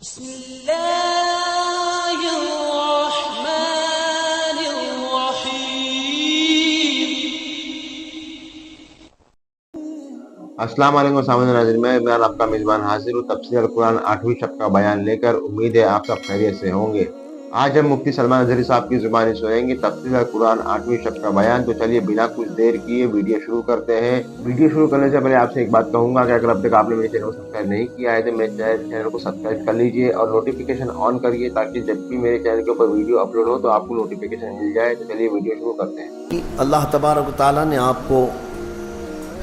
بسم اللہ الرحمن الرحیم۔ السلام علیکم سامعین ناظرین، میں عمران آپ کا میزبان حاضر ہوں تفسیر القرآن 8ویں شب کا بیان لے کر۔ امید ہے آپ سب خیریت سے ہوں گے۔ آج ہم مفتی سلمان اظہری صاحب کی زبانی سنیں گے تفسیر القرآن 8ویں شب کا بیان۔ تو چلیے بنا کچھ دیر کیے ویڈیو شروع کرتے ہیں۔ ویڈیو شروع کرنے سے پہلے آپ سے ایک بات کہوں گا کہ اگر اب تک آپ نے میرے چینل کو سبسکرائب نہیں کیا ہے تو میرے چینل کو سبسکرائب کر لیجئے اور نوٹیفیکیشن آن کریے تاکہ جب بھی میرے چینل کے اوپر ویڈیو اپلوڈ ہو تو آپ کو نوٹیفیکیشن مل جائے۔ تو چلیے ویڈیو شروع کرتے ہیں۔ اللہ تبارک و تعالیٰ نے آپ کو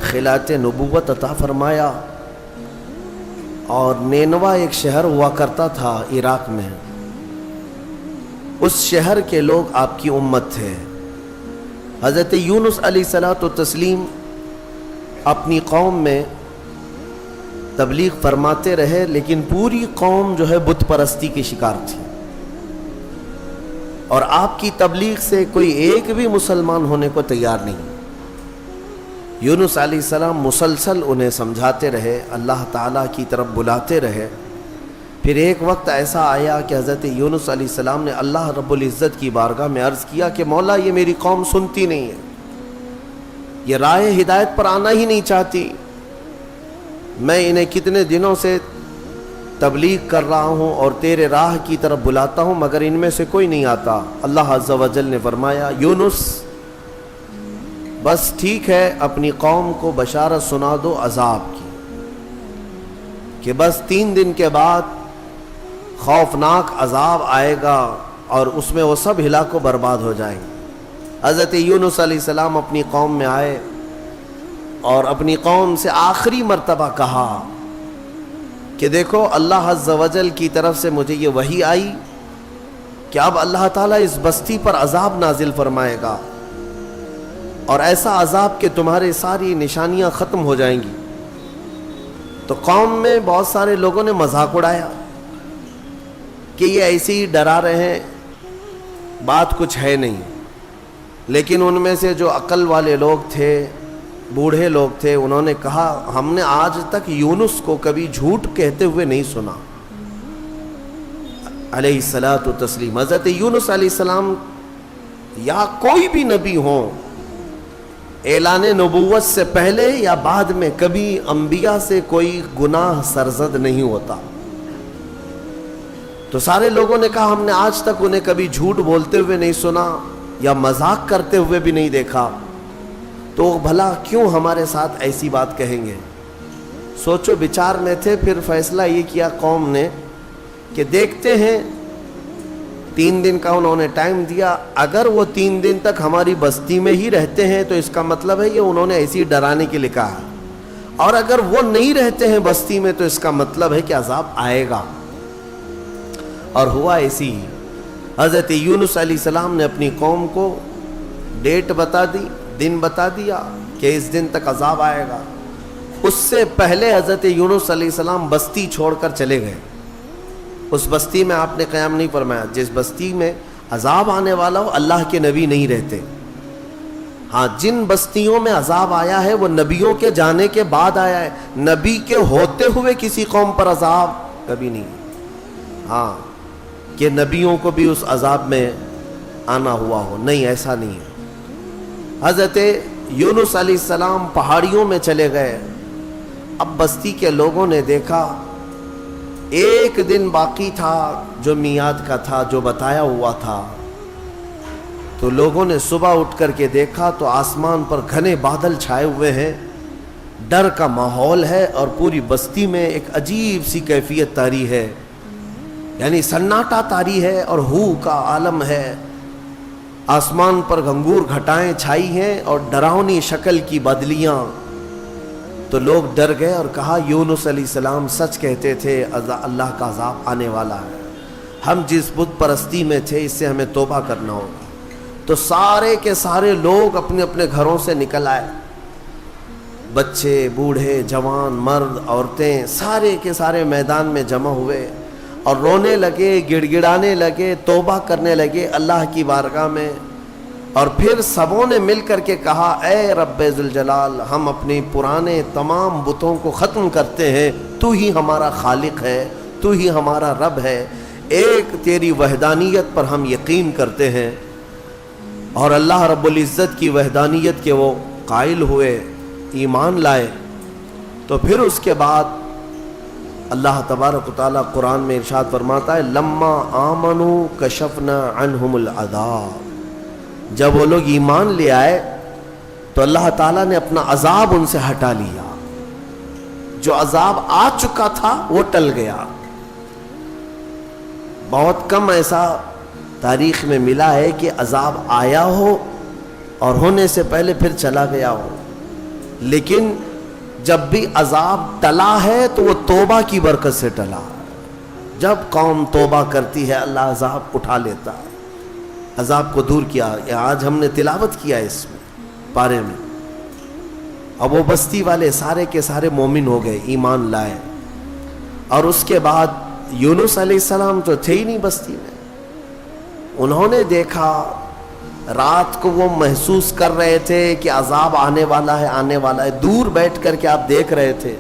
خلعت نبوت عطا فرمایا، اور نینوا ایک شہر ہوا کرتا تھا عراق میں، اس شہر کے لوگ آپ کی امت تھے۔ حضرت یونس علیہ الصلوۃ والتسلیم اپنی قوم میں تبلیغ فرماتے رہے، لیکن پوری قوم جو ہے بت پرستی کی شکار تھی، اور آپ کی تبلیغ سے کوئی ایک بھی مسلمان ہونے کو تیار نہیں۔ یونس علیہ السلام مسلسل انہیں سمجھاتے رہے، اللہ تعالیٰ کی طرف بلاتے رہے۔ پھر ایک وقت ایسا آیا کہ حضرت یونس علیہ السلام نے اللہ رب العزت کی بارگاہ میں عرض کیا کہ مولا، یہ میری قوم سنتی نہیں ہے، یہ راہ ہدایت پر آنا ہی نہیں چاہتی، میں انہیں کتنے دنوں سے تبلیغ کر رہا ہوں اور تیرے راہ کی طرف بلاتا ہوں مگر ان میں سے کوئی نہیں آتا۔ اللہ عز و جل نے فرمایا، یونس بس ٹھیک ہے، اپنی قوم کو بشارت سنا دو عذاب کی، کہ بس 3 دن کے بعد خوفناک عذاب آئے گا اور اس میں وہ سب ہلاک و برباد ہو جائیں گے۔ حضرت یونس علیہ السلام اپنی قوم میں آئے اور اپنی قوم سے آخری مرتبہ کہا کہ دیکھو، اللہ عز و جل کی طرف سے مجھے یہ وحی آئی کہ اب اللہ تعالیٰ اس بستی پر عذاب نازل فرمائے گا، اور ایسا عذاب کہ تمہاری ساری نشانیاں ختم ہو جائیں گی۔ تو قوم میں بہت سارے لوگوں نے مذاق اڑایا کہ یہ ایسے ہی ڈرا رہے ہیں، بات کچھ ہے نہیں۔ لیکن ان میں سے جو عقل والے لوگ تھے، بوڑھے لوگ تھے، انہوں نے کہا، ہم نے آج تک یونس کو کبھی جھوٹ کہتے ہوئے نہیں سنا علیہ الصلاۃ والتسلیم۔ حضرت یونس علیہ السلام یا کوئی بھی نبی ہوں، اعلان نبوت سے پہلے یا بعد میں کبھی انبیاء سے کوئی گناہ سرزد نہیں ہوتا۔ تو سارے لوگوں نے کہا، ہم نے آج تک انہیں کبھی جھوٹ بولتے ہوئے نہیں سنا یا مذاق کرتے ہوئے بھی نہیں دیکھا، تو بھلا کیوں ہمارے ساتھ ایسی بات کہیں گے؟ سوچو بچار میں تھے۔ پھر فیصلہ یہ کیا قوم نے کہ دیکھتے ہیں، 3 دن کا انہوں نے ٹائم دیا، اگر وہ 3 دن تک ہماری بستی میں ہی رہتے ہیں تو اس کا مطلب ہے یہ انہوں نے ایسی ڈرانے کے لیے کہا ہے، اور اگر وہ نہیں رہتے ہیں بستی میں تو اس کا مطلب ہے کہ عذاب آئے گا۔ اور ہوا ایسی ہی۔ حضرت یونس علیہ السلام نے اپنی قوم کو ڈیٹ بتا دی، دن بتا دیا کہ اس دن تک عذاب آئے گا۔ اس سے پہلے حضرت یونس علیہ السلام بستی چھوڑ کر چلے گئے۔ اس بستی میں آپ نے قیام نہیں فرمایا۔ جس بستی میں عذاب آنے والا ہو، اللہ کے نبی نہیں رہتے۔ ہاں، جن بستیوں میں عذاب آیا ہے وہ نبیوں کے جانے کے بعد آیا ہے، نبی کے ہوتے ہوئے کسی قوم پر عذاب کبھی نہیں۔ ہاں، کہ نبیوں کو بھی اس عذاب میں آنا ہوا ہو، نہیں، ایسا نہیں ہے۔ حضرت یونس علیہ السلام پہاڑیوں میں چلے گئے۔ اب بستی کے لوگوں نے دیکھا 1 دن باقی تھا جو میعاد کا تھا، جو بتایا ہوا تھا۔ تو لوگوں نے صبح اٹھ کر کے دیکھا تو آسمان پر گھنے بادل چھائے ہوئے ہیں، ڈر کا ماحول ہے، اور پوری بستی میں ایک عجیب سی کیفیت طاری ہے، یعنی سناٹا طاری ہے اور ہو کا عالم ہے۔ آسمان پر گھنگور گھٹائیں چھائی ہیں اور ڈراؤنی شکل کی بدلیاں۔ تو لوگ ڈر گئے اور کہا، یونس علیہ السلام سچ کہتے تھے، اللہ کا عذاب آنے والا ہے، ہم جس بت پرستی میں تھے اس سے ہمیں توبہ کرنا ہوگا۔ تو سارے کے سارے لوگ اپنے اپنے گھروں سے نکل آئے، بچے، بوڑھے، جوان، مرد، عورتیں، سارے کے سارے میدان میں جمع ہوئے اور رونے لگے، گڑ گڑانے لگے، توبہ کرنے لگے اللہ کی بارگاہ میں۔ اور پھر سبوں نے مل کر کے کہا، اے رب ذوالجلال، ہم اپنے پرانے تمام بتوں کو ختم کرتے ہیں، تو ہی ہمارا خالق ہے، تو ہی ہمارا رب ہے، ایک تیری وحدانیت پر ہم یقین کرتے ہیں، اور اللہ رب العزت کی وحدانیت کے وہ قائل ہوئے، ایمان لائے، تو پھر اس کے بعد اللہ تبارک و تعالیٰ قرآن میں ارشاد فرماتا ہے لما آمنوا کشفنا عنہم العذاب، جب وہ لوگ ایمان لے آئے تو اللہ تعالیٰ نے اپنا عذاب ان سے ہٹا لیا، جو عذاب آ چکا تھا وہ ٹل گیا۔ بہت کم ایسا تاریخ میں ملا ہے کہ عذاب آیا ہو اور ہونے سے پہلے پھر چلا گیا ہو، لیکن جب بھی عذاب ٹلا ہے تو وہ توبہ کی برکت سے ٹلا۔ جب قوم توبہ کرتی ہے اللہ عذاب اٹھا لیتا ہے، عذاب کو دور کیا۔ آج ہم نے تلاوت کیا اس میں پارے میں، اب وہ بستی والے سارے کے سارے مومن ہو گئے، ایمان لائے، اور اس کے بعد یونس علیہ السلام تو تھے ہی نہیں بستی میں۔ انہوں نے دیکھا، رات کو وہ محسوس کر رہے تھے کہ عذاب آنے والا ہے، آنے والا ہے، دور بیٹھ کر کے آپ دیکھ رہے تھے،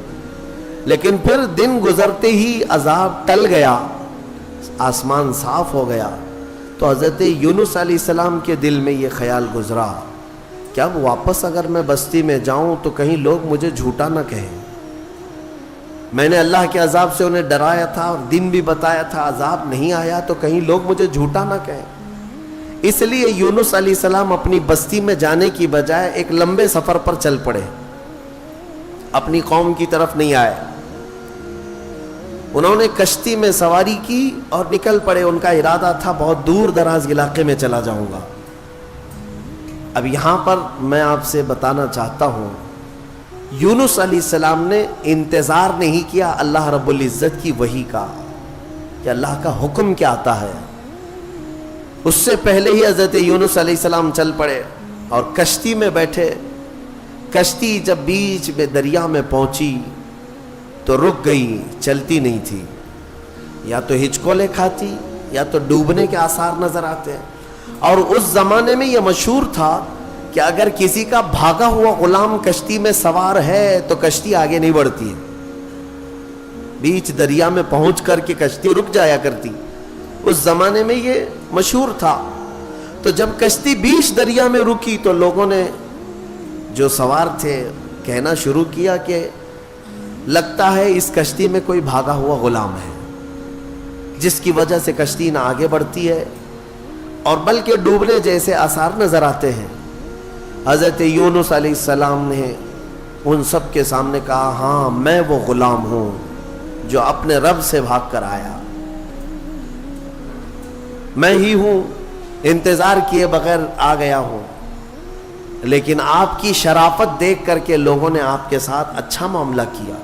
لیکن پھر دن گزرتے ہی عذاب ٹل گیا، آسمان صاف ہو گیا، تو حضرت یونس علیہ السلام کے دل میں یہ خیال گزرا کہ اب واپس اگر میں بستی میں جاؤں تو کہیں لوگ مجھے جھوٹا نہ کہیں، میں نے اللہ کے عذاب سے انہیں ڈرایا تھا اور دن بھی بتایا تھا، عذاب نہیں آیا تو کہیں لوگ مجھے جھوٹا نہ کہیں۔ اس لیے یونس علیہ السلام اپنی بستی میں جانے کی بجائے ایک لمبے سفر پر چل پڑے، اپنی قوم کی طرف نہیں آئے۔ انہوں نے کشتی میں سواری کی اور نکل پڑے، ان کا ارادہ تھا بہت دور دراز علاقے میں چلا جاؤں گا۔ اب یہاں پر میں آپ سے بتانا چاہتا ہوں، یونس علیہ السلام نے انتظار نہیں کیا اللہ رب العزت کی وحی کا کہ اللہ کا حکم کیا آتا ہے، اس سے پہلے ہی حضرت یونس علیہ السلام چل پڑے اور کشتی میں بیٹھے۔ کشتی جب بیچ میں دریا میں پہنچی تو رک گئی، چلتی نہیں تھی، یا تو ہچکولے کھاتی یا تو ڈوبنے کے آثار نظر آتے ہیں۔ اور اس زمانے میں یہ مشہور تھا کہ اگر کسی کا بھاگا ہوا غلام کشتی میں سوار ہے تو کشتی آگے نہیں بڑھتی ہے، بیچ دریا میں پہنچ کر کے کشتی رک جایا کرتی، اس زمانے میں یہ مشہور تھا۔ تو جب کشتی بیچ دریا میں رکی تو لوگوں نے جو سوار تھے کہنا شروع کیا کہ لگتا ہے اس کشتی میں کوئی بھاگا ہوا غلام ہے، جس کی وجہ سے کشتی نہ آگے بڑھتی ہے اور بلکہ ڈوبنے جیسے آثار نظر آتے ہیں۔ حضرت یونس علیہ السلام نے ان سب کے سامنے کہا ہاں میں وہ غلام ہوں جو اپنے رب سے بھاگ کر آیا، میں ہی ہوں، انتظار کیے بغیر آ گیا ہوں، لیکن آپ کی شرافت دیکھ کر کے لوگوں نے آپ کے ساتھ اچھا معاملہ کیا،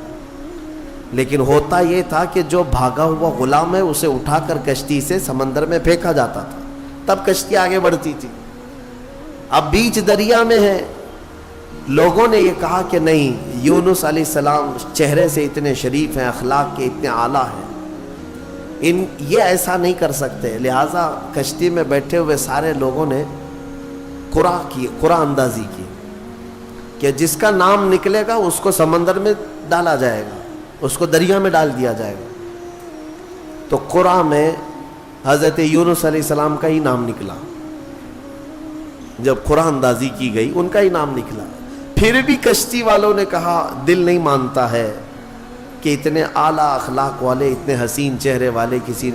لیکن ہوتا یہ تھا کہ جو بھاگا ہوا غلام ہے اسے اٹھا کر کشتی سے سمندر میں پھینکا جاتا تھا، تب کشتی آگے بڑھتی تھی۔ اب بیچ دریا میں ہے، لوگوں نے یہ کہا کہ نہیں، یونس علیہ السلام چہرے سے اتنے شریف ہیں، اخلاق کے اتنے اعلیٰ ہیں، یہ ایسا نہیں کر سکتے، لہٰذا کشتی میں بیٹھے ہوئے سارے لوگوں نے قرآن اندازی کی کہ جس کا نام نکلے گا اس کو سمندر میں ڈالا جائے گا، اس کو دریا میں ڈال دیا جائے گا۔ تو قرآن میں حضرت یونس علیہ السلام کا ہی نام نکلا، جب قرآن اندازی کی گئی ان کا ہی نام نکلا۔ پھر بھی کشتی والوں نے کہا دل نہیں مانتا ہے کہ اتنے اعلیٰ اخلاق والے، اتنے حسین چہرے والے کسی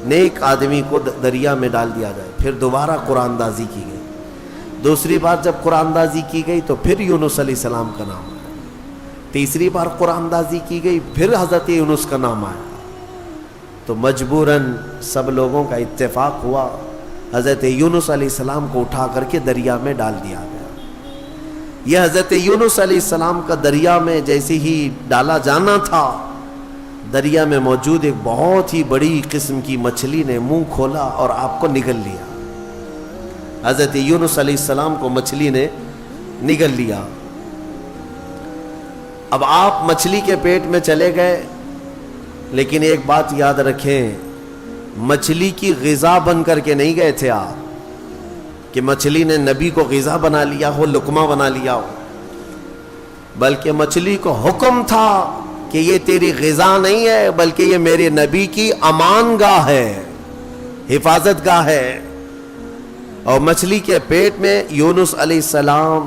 نیک آدمی کو دریا میں ڈال دیا جائے۔ پھر دوبارہ قرآن اندازی کی گئی، دوسری بار جب قرآن اندازی کی گئی تو پھر یونس علیہ السلام کا نام آیا، تیسری بار قرآن اندازی کی گئی پھر حضرت یونس کا نام آیا، تو مجبوراً سب لوگوں کا اتفاق ہوا، حضرت یونس علیہ السلام کو اٹھا کر کے دریا میں ڈال دیا گیا۔ یہ حضرت یونس علیہ السلام کا دریا میں جیسے ہی ڈالا جانا تھا، دریا میں موجود ایک بہت ہی بڑی قسم کی مچھلی نے منہ کھولا اور آپ کو نگل لیا۔ حضرت یونس علیہ السلام کو مچھلی نے نگل لیا۔ اب آپ مچھلی کے پیٹ میں چلے گئے، لیکن ایک بات یاد رکھیں، مچھلی کی غذا بن کر کے نہیں گئے تھے آپ کہ مچھلی نے نبی کو غذا بنا لیا ہو، لقمہ بنا لیا ہو، بلکہ مچھلی کو حکم تھا کہ یہ تیری غذا نہیں ہے بلکہ یہ میرے نبی کی امان گاہ ہے، حفاظت گاہ ہے۔ اور مچھلی کے پیٹ میں یونس علیہ السلام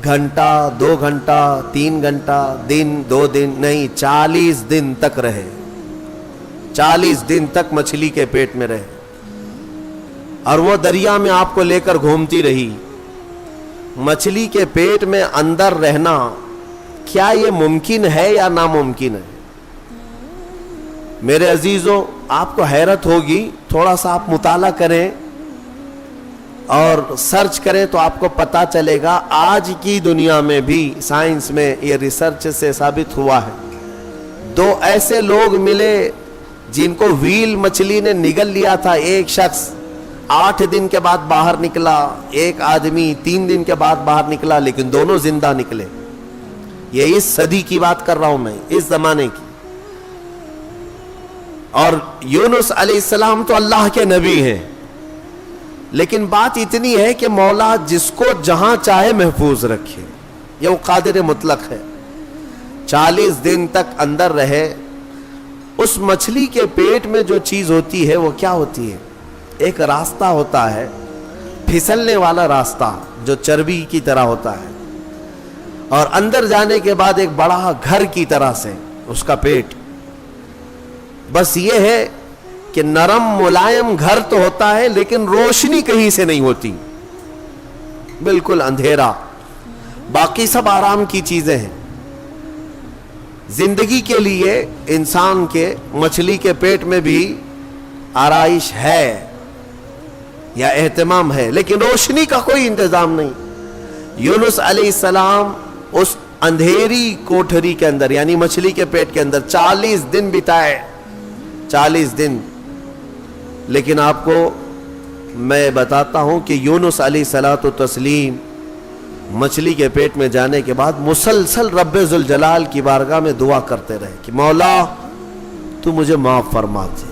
گھنٹہ 2 گھنٹہ 3 گھنٹہ دن 2 دن نہیں 40 دن تک رہے، 40 دن تک مچھلی کے پیٹ میں رہے، اور وہ دریا میں آپ کو لے کر گھومتی رہی۔ مچھلی کے پیٹ میں اندر رہنا کیا یہ ممکن ہے یا ناممکن ہے؟ میرے عزیزوں، آپ کو حیرت ہوگی، تھوڑا سا آپ مطالعہ کریں اور سرچ کریں تو آپ کو پتا چلے گا۔ آج کی دنیا میں بھی سائنس میں یہ ریسرچ سے ثابت ہوا ہے، 2 ایسے لوگ ملے جن کو ویل مچھلی نے نگل لیا تھا۔ ایک شخص 8 دن کے بعد باہر نکلا، ایک آدمی 3 دن کے بعد باہر نکلا، لیکن دونوں زندہ نکلے۔ یہ اس صدی کی بات کر رہا ہوں میں، اس زمانے کی۔ اور یونس علیہ السلام تو اللہ کے نبی ہیں، لیکن بات اتنی ہے کہ مولا جس کو جہاں چاہے محفوظ رکھے، یہ وہ قادر مطلق ہے۔ 40 دن تک اندر رہے۔ اس مچھلی کے پیٹ میں جو چیز ہوتی ہے وہ کیا ہوتی ہے؟ ایک راستہ ہوتا ہے، پھسلنے والا راستہ جو چربی کی طرح ہوتا ہے، اور اندر جانے کے بعد ایک بڑا گھر کی طرح سے اس کا پیٹ۔ بس یہ ہے کہ نرم ملائم گھر تو ہوتا ہے لیکن روشنی کہیں سے نہیں ہوتی، بالکل اندھیرا۔ باقی سب آرام کی چیزیں ہیں۔ زندگی کے لیے انسان کے مچھلی کے پیٹ میں بھی آرائش ہے یا اہتمام ہے، لیکن روشنی کا کوئی انتظام نہیں۔ یونس علیہ السلام اس اندھیری کوٹھری کے اندر یعنی مچھلی کے پیٹ کے اندر 40 دن بتائے، 40 دن۔ لیکن آپ کو میں بتاتا ہوں کہ یونس علیہ الصلوۃ والتسلیم مچھلی کے پیٹ میں جانے کے بعد مسلسل رب ذوالجلال کی بارگاہ میں دعا کرتے رہے کہ مولا تو مجھے معاف فرما دے،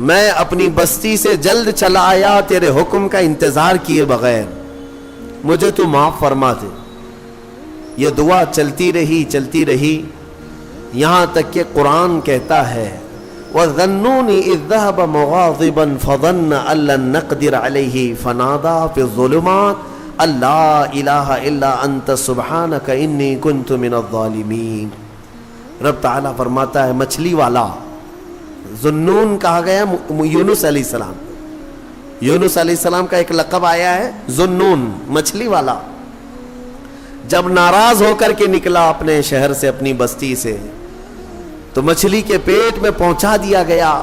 میں اپنی بستی سے جلد چلا آیا تیرے حکم کا انتظار کیے بغیر، مجھے تو معاف فرما دے۔ یہ دعا چلتی رہی یہاں تک کہ قرآن کہتا ہے وَظَنُّونِ إِذْ ذَهَبَ مُغَاضِبًا فَظَنَّ أَن لَّن نَّقْدِرَ عَلَيْهِ فَنَادَىٰ فِي الظُّلُمَاتِ أَن لَّا إِلَٰهَ إِلَّا أَنتَ سُبْحَانَكَ إِنِّي كُنتُ مِنَ الظَّالِمِينَ۔ رب تعالیٰ فرماتا ہے مچھلی والا، ذنون کہا گیا یونس علیہ السلام، یونس علیہ السلام کا ایک لقب آیا ہے ذنون، مچھلی والا۔ جب ناراض ہو کر کے نکلا اپنے شہر سے، اپنی بستی سے، تو مچھلی کے پیٹ میں پہنچا دیا گیا۔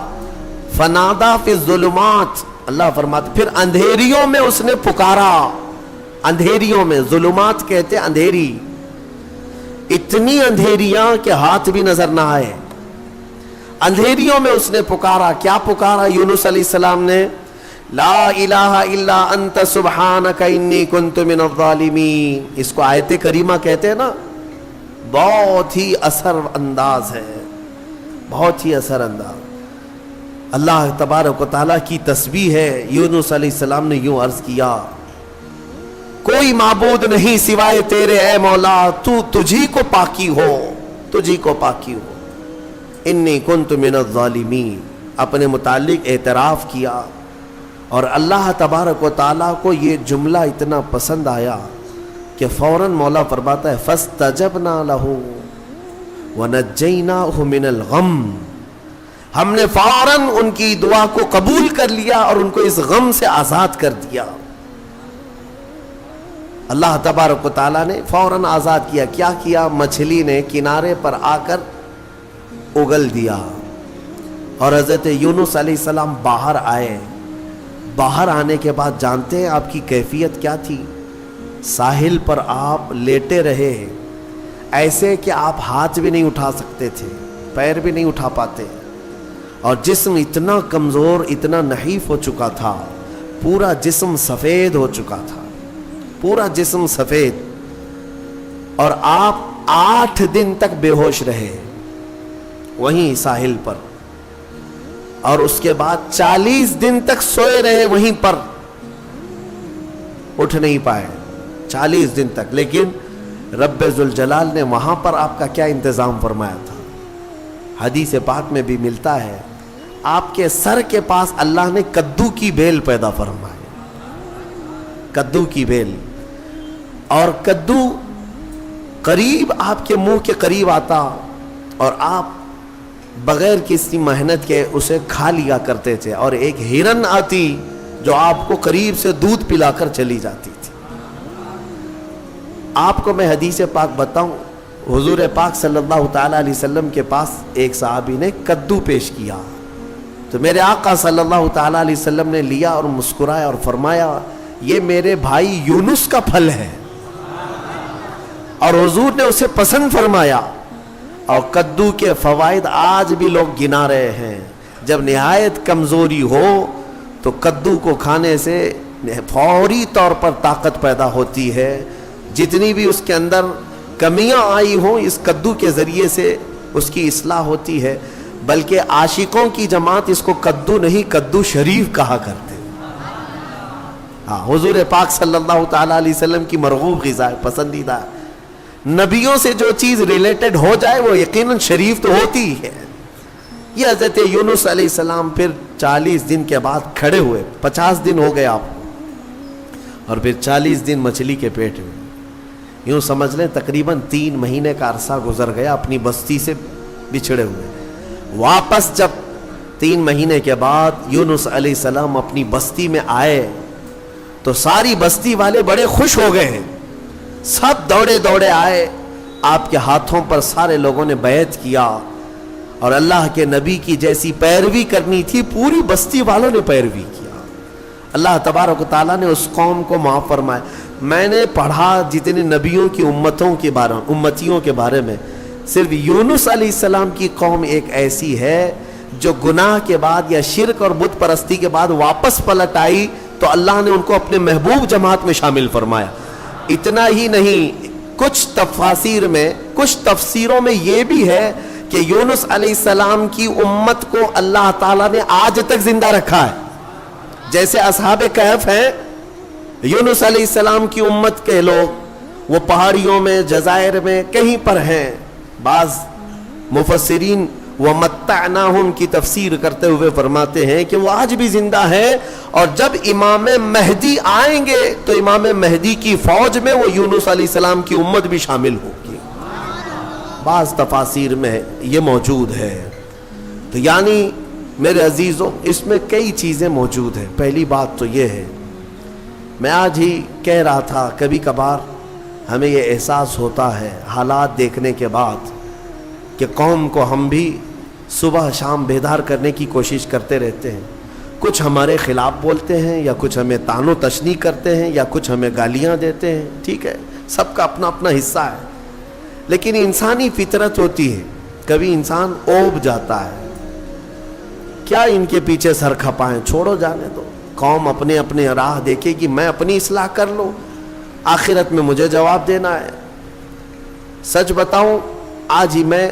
فنادا فی الظلمات، اللہ فرماتے پھر اندھیریوں میں اس نے پکارا، اندھیریوں میں، ظلمات کہتے اندھیری، اتنی اندھیریاں کہ ہاتھ بھی نظر نہ آئے، اندھیریوں میں اس نے پکارا۔ کیا پکارا یونس علیہ السلام نے؟ لا الہ الا انت سبحانک انی کنت من الظالمین۔ اس کو آیت کریمہ کہتے ہیں نا، بہت ہی اثر انداز ہے، بہت ہی اثر انداز۔ اللہ تبارک و تعالیٰ کی تسبیح ہے۔ یونس علیہ السلام نے یوں عرض کیا کوئی معبود نہیں سوائے تیرے اے مولا، تو تجھی کو پاکی ہو، تجھی کو پاکی ہو۔ انی کنت من الظالمین، اپنے متعلق اعتراف کیا۔ اور اللہ تبارک و تعالیٰ کو یہ جملہ اتنا پسند آیا کہ فوراً مولا فرماتا ہے فَاسْتَجَبْنَا لَهُ وَنَجَّيْنَاهُ مِنَ الْغَمِّ، ہم نے فوراً ان کی دعا کو قبول کر لیا اور ان کو اس غم سے آزاد کر دیا۔ اللہ تبارک و تعالیٰ نے فوراً آزاد کیا۔ کیا کیا؟ مچھلی نے کنارے پر آ کر اگل دیا، اور حضرت یونس علیہ السلام باہر آئے۔ باہر آنے کے بعد جانتے ہیں آپ کی کیفیت کیا تھی؟ ساحل پر آپ لیٹے رہے ایسے کہ آپ ہاتھ بھی نہیں اٹھا سکتے تھے، پیر بھی نہیں اٹھا پاتے، اور جسم اتنا کمزور، اتنا نحیف ہو چکا تھا، پورا جسم سفید ہو چکا تھا، پورا جسم سفید، اور آپ 8 دن تک بے ہوش رہے وہیں ساحل پر، اور اس کے بعد 40 دن تک سوئے رہے وہیں پر، اٹھ نہیں پائے 40 دن تک۔ لیکن رب ذوالجلال نے وہاں پر آپ کا کیا انتظام فرمایا تھا؟ حدیث پاک میں بھی ملتا ہے آپ کے سر کے پاس اللہ نے کدو کی بیل پیدا فرمائی، کدو کی بیل، اور کدو قریب آپ کے منہ کے قریب آتا اور آپ بغیر کسی محنت کے اسے کھا لیا کرتے تھے، اور ایک ہرن آتی جو آپ کو قریب سے دودھ پلا کر چلی جاتی تھی۔ آپ کو میں حدیث پاک بتاؤں، حضور پاک صلی اللہ تعالیٰ علیہ وسلم کے پاس ایک صحابی نے کدو پیش کیا تو میرے آقا صلی اللہ تعالیٰ علیہ وسلم نے لیا اور مسکرایا اور فرمایا یہ میرے بھائی یونس کا پھل ہے، اور حضور نے اسے پسند فرمایا۔ اور کدو کے فوائد آج بھی لوگ گنا رہے ہیں، جب نہایت کمزوری ہو تو کدو کو کھانے سے فوری طور پر طاقت پیدا ہوتی ہے، جتنی بھی اس کے اندر کمیاں آئی ہوں اس کدو کے ذریعے سے اس کی اصلاح ہوتی ہے، بلکہ عاشقوں کی جماعت اس کو کدو نہیں کدو شریف کہا کرتے۔ ہاں، حضور پاک صلی اللہ تعالیٰ علیہ وسلم کی مرغوب غذا ہے، پسندیدہ ہے۔ نبیوں سے جو چیز ریلیٹڈ ہو جائے وہ یقیناً شریف تو ہوتی ہی ہے۔ یہ حضرت یونس علیہ السلام پھر 40 دن کے بعد کھڑے ہوئے، 50 دن ہو گئے آپ کو، اور پھر 40 دن مچھلی کے پیٹ میں، یوں سمجھ لیں تقریباً 3 مہینے کا عرصہ گزر گیا اپنی بستی سے بچھڑے ہوئے۔ واپس جب 3 مہینے کے بعد یونس علیہ السلام اپنی بستی میں آئے تو ساری بستی والے بڑے خوش ہو گئے ہیں، سب دوڑے دوڑے آئے، آپ کے ہاتھوں پر سارے لوگوں نے بیعت کیا، اور اللہ کے نبی کی جیسی پیروی کرنی تھی پوری بستی والوں نے پیروی کیا۔ اللہ تبارک و تعالیٰ نے اس قوم کو معاف فرمایا۔ میں نے پڑھا جتنے نبیوں کی امتیوں کے بارے میں، صرف یونس علیہ السلام کی قوم ایک ایسی ہے جو گناہ کے بعد یا شرک اور بت پرستی کے بعد واپس پلٹ آئی تو اللہ نے ان کو اپنے محبوب جماعت میں شامل فرمایا۔ اتنا ہی نہیں، کچھ تفسیروں میں یہ بھی ہے کہ یونس علیہ السلام کی امت کو اللہ تعالیٰ نے آج تک زندہ رکھا ہے۔ جیسے اصحاب کہف ہیں، یونس علیہ السلام کی امت کے لوگ وہ پہاڑیوں میں، جزائر میں کہیں پر ہیں۔ بعض مفسرین وَمَتَّعْنَاهُمْ کی تفسیر کرتے ہوئے فرماتے ہیں کہ وہ آج بھی زندہ ہے، اور جب امام مہدی آئیں گے تو امام مہدی کی فوج میں وہ یونس علیہ السلام کی امت بھی شامل ہوگی۔ بعض تفاسیر میں یہ موجود ہے۔ تو یعنی میرے عزیزوں اس میں کئی چیزیں موجود ہیں۔ پہلی بات تو یہ ہے، میں آج ہی کہہ رہا تھا، کبھی کبھار ہمیں یہ احساس ہوتا ہے حالات دیکھنے کے بعد کہ قوم کو ہم بھی صبح شام بیدار کرنے کی کوشش کرتے رہتے ہیں، کچھ ہمارے خلاف بولتے ہیں، یا کچھ ہمیں طعن و تشنیع کرتے ہیں، یا کچھ ہمیں گالیاں دیتے ہیں، ٹھیک ہے، سب کا اپنا اپنا حصہ ہے، لیکن انسانی فطرت ہوتی ہے، کبھی انسان اوب جاتا ہے، کیا ان کے پیچھے سر کھپائیں، چھوڑو جانے دو، قوم اپنے اپنے راہ دیکھے کہ میں اپنی اصلاح کر لوں، آخرت میں مجھے جواب دینا ہے۔ سچ بتاؤں، آج ہی میں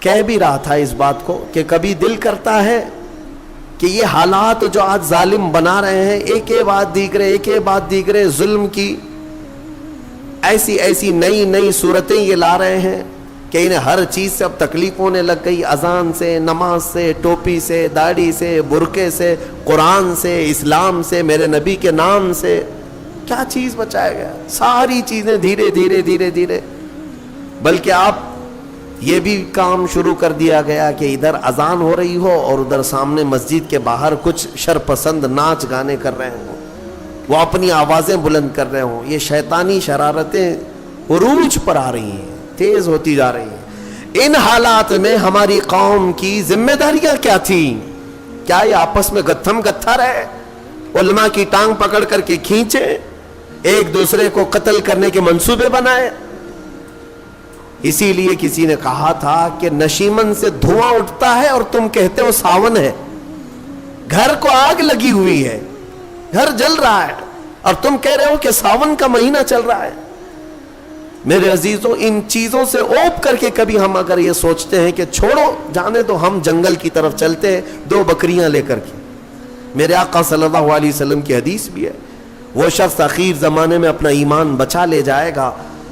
کہہ بھی رہا تھا اس بات کو کہ کبھی دل کرتا ہے کہ یہ حالات جو آج ظالم بنا رہے ہیں، ایک بات دیگرے ظلم کی ایسی نئی صورتیں یہ لا رہے ہیں کہ انہیں ہر چیز سے اب تکلیف ہونے لگ گئی، اذان سے، نماز سے، ٹوپی سے، داڑھی سے، برقعے سے، قرآن سے، اسلام سے، میرے نبی کے نام سے، کیا چیز بچایا گیا؟ ساری چیزیں دھیرے دھیرے بلکہ آپ یہ بھی کام شروع کر دیا گیا کہ ادھر اذان ہو رہی ہو اور ادھر سامنے مسجد کے باہر کچھ شرپسند ناچ گانے کر رہے ہوں، وہ اپنی آوازیں بلند کر رہے ہوں۔ یہ شیطانی شرارتیں عروج پر آ رہی ہیں، تیز ہوتی جا رہی ہیں۔ ان حالات میں ہماری قوم کی ذمہ داریاں کیا تھیں؟ کیا یہ آپس میں گتھا رہے، علماء کی ٹانگ پکڑ کر کے کھینچے، ایک دوسرے کو قتل کرنے کے منصوبے بنائے؟ اسی لیے کسی نے کہا تھا کہ نشیمن سے دھواں اٹھتا ہے اور تم کہتے ہو ساون ہے، گھر کو آگ لگی ہوئی ہے، گھر جل رہا ہے، اور تم کہہ رہے ہو کہ ساون کا مہینہ چل رہا ہے۔ میرے عزیزوں، ان چیزوں سے اوپ کر کے کبھی ہم اگر یہ سوچتے ہیں کہ چھوڑو جانے تو ہم جنگل کی طرف چلتے ہیں 2 بکریاں لے کر کے، میرے آقا صلی اللہ علیہ وسلم کی حدیث بھی ہے، وہ شخص اخیر زمانے میں اپنا ایمان بچا لے جائے گا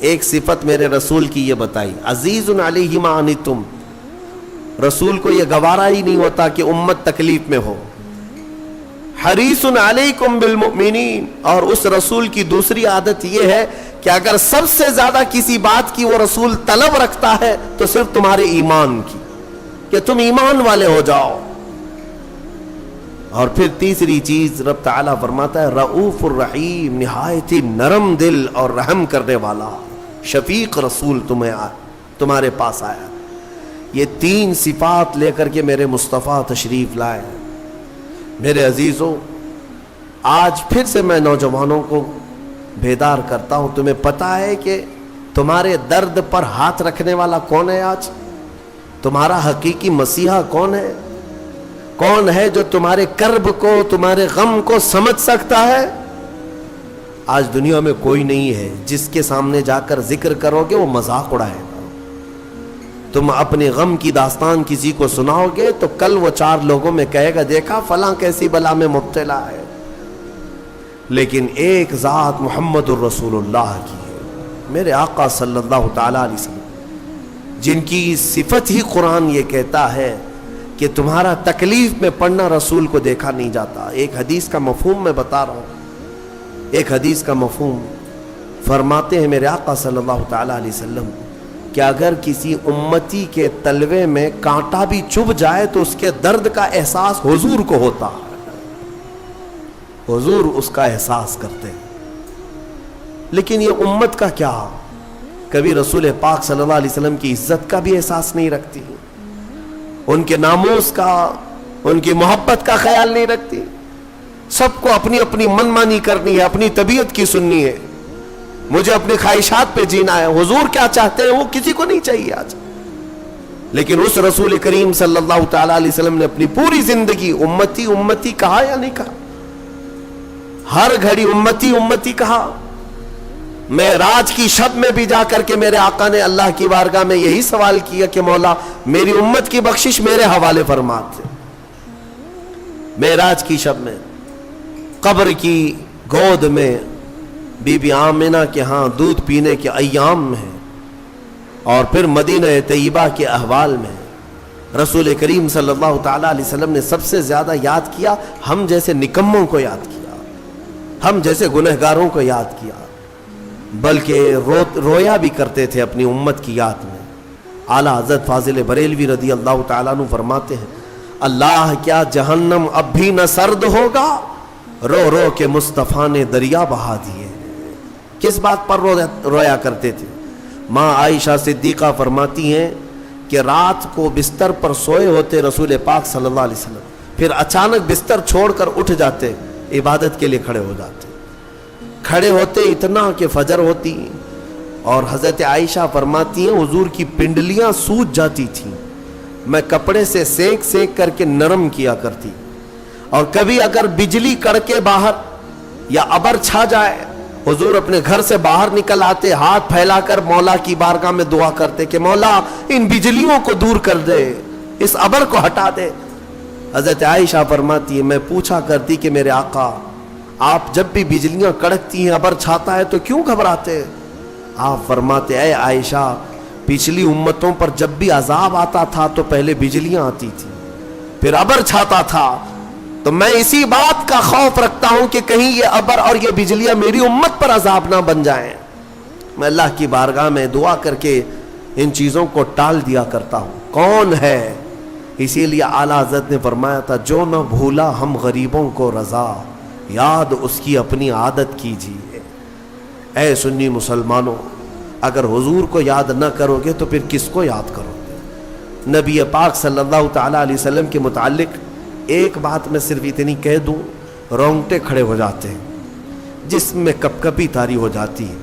ایک صفت میرے رسول کی یہ بتائی، عزیز علیہ ما عنتم، رسول کو یہ گوارا ہی نہیں ہوتا کہ امت تکلیف میں ہو، حریص علیکم بالمؤمنین، اور اس رسول کی دوسری عادت یہ ہے کہ اگر سب سے زیادہ کسی بات کی وہ رسول طلب رکھتا ہے تو صرف تمہارے ایمان کی، کہ تم ایمان والے ہو جاؤ۔ اور پھر تیسری چیز رب تعالیٰ فرماتا ہے رؤوف الرحیم، نہایت ہی نرم دل اور رحم کرنے والا شفیق رسول تمہارے پاس آیا۔ یہ تین صفات لے کر کے میرے مصطفیٰ تشریف لائے۔ میرے عزیزوں، آج پھر سے میں نوجوانوں کو بیدار کرتا ہوں، تمہیں پتہ ہے کہ تمہارے درد پر ہاتھ رکھنے والا کون ہے؟ آج تمہارا حقیقی مسیحا کون ہے؟ کون ہے جو تمہارے کرب کو، تمہارے غم کو سمجھ سکتا ہے؟ آج دنیا میں کوئی نہیں ہے، جس کے سامنے جا کر ذکر کرو گے وہ مذاق اڑائے گا۔ تم اپنے غم کی داستان کسی کو سناؤ گے تو کل وہ چار لوگوں میں کہے گا دیکھا فلاں کیسی بلا میں مبتلا ہے۔ لیکن ایک ذات محمد الرسول اللہ کی ہے، میرے آقا صلی اللہ تعالی علیہ وسلم، جن کی صفت ہی قرآن یہ کہتا ہے کہ تمہارا تکلیف میں پڑنا رسول کو دیکھا نہیں جاتا۔ ایک حدیث کا مفہوم میں بتا رہا ہوں، ایک حدیث کا مفہوم فرماتے ہیں میرے آقا صلی اللہ تعالی علیہ وسلم کہ اگر کسی امتی کے تلوے میں کانٹا بھی چبھ جائے تو اس کے درد کا احساس حضور کو ہوتا ہے، حضور اس کا احساس کرتے ہیں۔ لیکن یہ امت کا کیا، کبھی رسول پاک صلی اللہ علیہ وسلم کی عزت کا بھی احساس نہیں رکھتی، ان کے ناموس کا، ان کی محبت کا خیال نہیں رکھتی، سب کو اپنی اپنی من مانی کرنی ہے، اپنی طبیعت کی سننی ہے، مجھے اپنی خواہشات پہ جینا ہے۔ حضور کیا چاہتے ہیں وہ کسی کو نہیں چاہیے آج۔ لیکن اس رسول کریم صلی اللہ تعالی علیہ وسلم نے اپنی پوری زندگی امتی امتی کہا یا نہیں کہا؟ ہر گھڑی امتی امتی کہا۔ معراج کی شب میں بھی جا کر کے میرے آقا نے اللہ کی بارگاہ میں یہی سوال کیا کہ مولا میری امت کی بخشش میرے حوالے فرماتے۔ معراج کی شب میں قبر کی گود میں بی بی آمنہ کے ہاں دودھ پینے کے ایام میں، اور پھر مدینہ طیبہ کے احوال میں رسول کریم صلی اللہ تعالی علیہ وسلم نے سب سے زیادہ یاد کیا ہم جیسے نکموں کو یاد کیا، ہم جیسے گنہگاروں کو یاد کیا، بلکہ رویا بھی کرتے تھے اپنی امت کی یاد میں۔ اعلیٰ حضرت فاضل بریلوی رضی اللہ تعالیٰ عنہ فرماتے ہیں اللہ کیا جہنم اب بھی نہ سرد ہوگا، رو رو کے مصطفیٰ نے دریا بہا دیے۔ کس بات پر رویا کرتے تھے؟ ماں عائشہ صدیقہ فرماتی ہیں کہ رات کو بستر پر سوئے ہوتے رسول پاک صلی اللہ علیہ وسلم، پھر اچانک بستر چھوڑ کر اٹھ جاتے، عبادت کے لیے کھڑے ہو جاتے، کھڑے ہوتے اتنا کہ فجر ہوتی، اور حضرت عائشہ فرماتی ہیں حضور کی پنڈلیاں سوج جاتی تھیں، میں کپڑے سے سینک سینک کر کے نرم کیا کرتی، اور کبھی اگر بجلی کڑکے باہر یا ابر چھا جائے حضور اپنے گھر سے باہر نکل آتے، ہاتھ پھیلا کر مولا کی بارگاہ میں دعا کرتے کہ مولا ان بجلیوں کو دور کر دے، اس ابر کو ہٹا دے۔ حضرت عائشہ فرماتی ہے میں پوچھا کرتی کہ میرے آقا آپ جب بھی بجلیاں کڑکتی ہیں ابر چھاتا ہے تو کیوں گھبراتے؟ آپ فرماتے اے عائشہ پچھلی امتوں پر جب بھی عذاب آتا تھا تو پہلے بجلیاں آتی تھی پھر ابر چھاتا تھا، تو میں اسی بات کا خوف رکھتا ہوں کہ کہیں یہ ابر اور یہ بجلیاں میری امت پر عذاب نہ بن جائیں۔ میں اللہ کی بارگاہ میں دعا کر کے ان چیزوں کو ٹال دیا کرتا ہوں۔ کون ہے؟ اسی لیے اعلیٰ حضرت نے فرمایا تھا جو نہ بھولا ہم غریبوں کو رضا، یاد اس کی اپنی عادت کیجیے۔ اے سنی مسلمانوں، اگر حضور کو یاد نہ کرو گے تو پھر کس کو یاد کرو گے؟ نبی پاک صلی اللہ تعالی علیہ وسلم کے متعلق ایک بات میں صرف اتنی کہہ دوں، رونگٹے کھڑے ہو جاتے ہیں، جسم میں کپ کپی طاری ہو جاتی ہے۔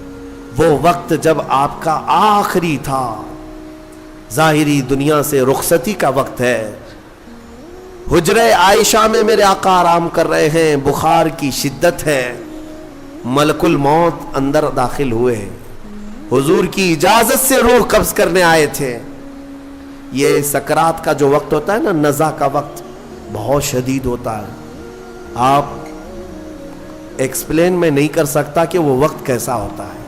وہ وقت جب آپ کا آخری تھا، ظاہری دنیا سے رخصتی کا وقت ہے، حجرہ عائشہ میں میرے آقا آرام کر رہے ہیں، بخار کی شدت ہے، ملک الموت اندر داخل ہوئے، حضور کی اجازت سے روح قبض کرنے آئے تھے۔ یہ سکرات کا جو وقت ہوتا ہے نا، نزع کا وقت بہت شدید ہوتا ہے، آپ ایکسپلین میں نہیں کر سکتا کہ وہ وقت کیسا ہوتا ہے۔